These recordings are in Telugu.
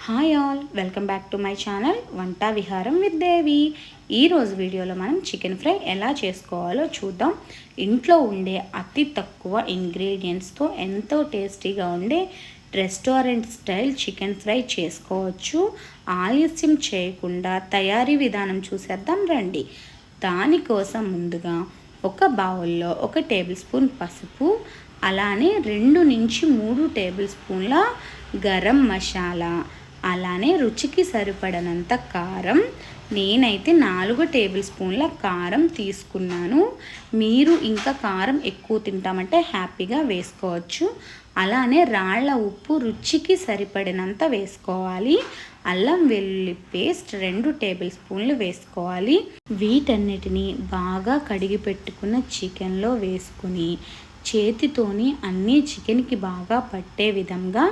Hi all, welcome back to my channel వంట విహారం విత్ దేవి. ఈరోజు వీడియోలో మనం చికెన్ ఫ్రై ఎలా చేసుకోవాలో చూద్దాం. ఇంట్లో ఉండే అతి తక్కువ ఇంగ్రీడియంట్స్తో ఎంతో టేస్టీగా ఉండే రెస్టారెంట్ స్టైల్ చికెన్ ఫ్రై చేసుకోవచ్చు. ఆలస్యం చేయకుండా తయారీ విధానం చూసేద్దాం రండి. దానికోసం ముందుగా ఒక బౌల్లో 1 టేబుల్ స్పూన్ పసుపు, అలానే 2 నుంచి 3 టేబుల్ స్పూన్ల గరం మసాలా, అలానే రుచికి సరిపడనంత కారం. నేనైతే 4 టేబుల్ స్పూన్ల కారం తీసుకున్నాను. మీరు ఇంకా కారం ఎక్కువ తింటామంటే హ్యాపీగా వేసుకోవచ్చు. అలానే రాళ్ళ ఉప్పు రుచికి సరిపడినంత వేసుకోవాలి. అల్లం వెల్లుల్లి పేస్ట్ 2 టేబుల్ స్పూన్లు వేసుకోవాలి. వీటన్నిటిని బాగా కడిగి పెట్టుకున్న చికెన్లో వేసుకుని చేతితోని అన్నీ చికెన్కి బాగా పట్టే విధంగా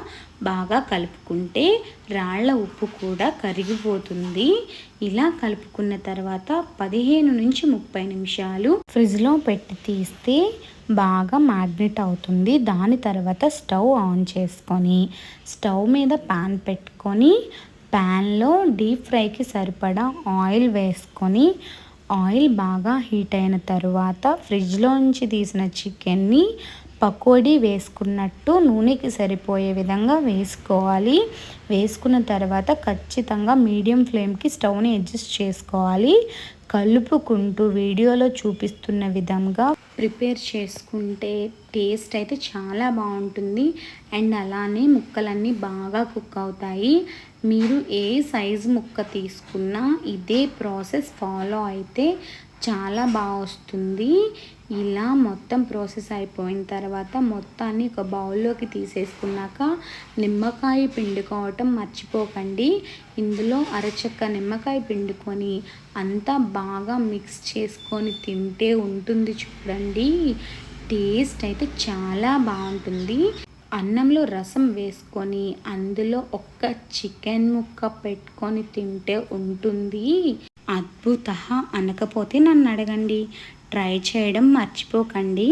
బాగా కలుపుకుంటే రాళ్ళ ఉప్పు కూడా కరిగిపోతుంది. ఇలా కలుపుకున్న తర్వాత 15 నుంచి 30 నిమిషాలు ఫ్రిడ్జ్లో పెట్టి తీస్తే బాగా మ్యాగ్నెట్ అవుతుంది. దాని తర్వాత స్టవ్ ఆన్ చేసుకొని స్టవ్ మీద ప్యాన్ పెట్టుకొని ప్యాన్లో డీప్ ఫ్రైకి సరిపడా ఆయిల్ వేసుకొని ఆయిల్ బాగా హీట్ అయిన తర్వాత ఫ్రిడ్జ్లో నుంచి తీసిన చికెన్ని పకోడీ వేసుకున్నట్టు నూనెకి సరిపోయే విధంగా వేసుకోవాలి. వేసుకున్న తర్వాత ఖచ్చితంగా మీడియం ఫ్లేమ్కి స్టవ్ని అడ్జస్ట్ చేసుకోవాలి. కలుపుకుంటూ వీడియోలో చూపిస్తున్న విధంగా ప్రిపేర్ చేసుకుంటే టేస్ట్ అయితే చాలా బాగుంటుంది. అండ్ అలానే ముక్కలన్నీ బాగా కుక్ అవుతాయి. మీరు ఏ సైజు ముక్క తీసుకున్నా ఇదే ప్రాసెస్ ఫాలో అయితే చాలా బాగా వస్తుంది. ఇలా మొత్తం ప్రాసెస్ అయిపోయిన తర్వాత మొత్తాన్ని ఒక బౌల్లోకి తీసేసుకున్నాక నిమ్మకాయ పిండుకోవటం మర్చిపోకండి. ఇందులో అరచక్క నిమ్మకాయ పిండుకొని అంతా బాగా మిక్స్ చేసుకొని తింటే ఉంటుంది చూడండి. టేస్ట్ అయితే చాలా బాగుంటుంది. అన్నంలో రసం వేసుకొని అందులో ఒక్క చికెన్ ముక్క పెట్టుకొని తింటే ఉంటుంది అద్భుత. అనకపోతే నన్ను అడగండి. ట్రై చేయడం మర్చిపోకండి.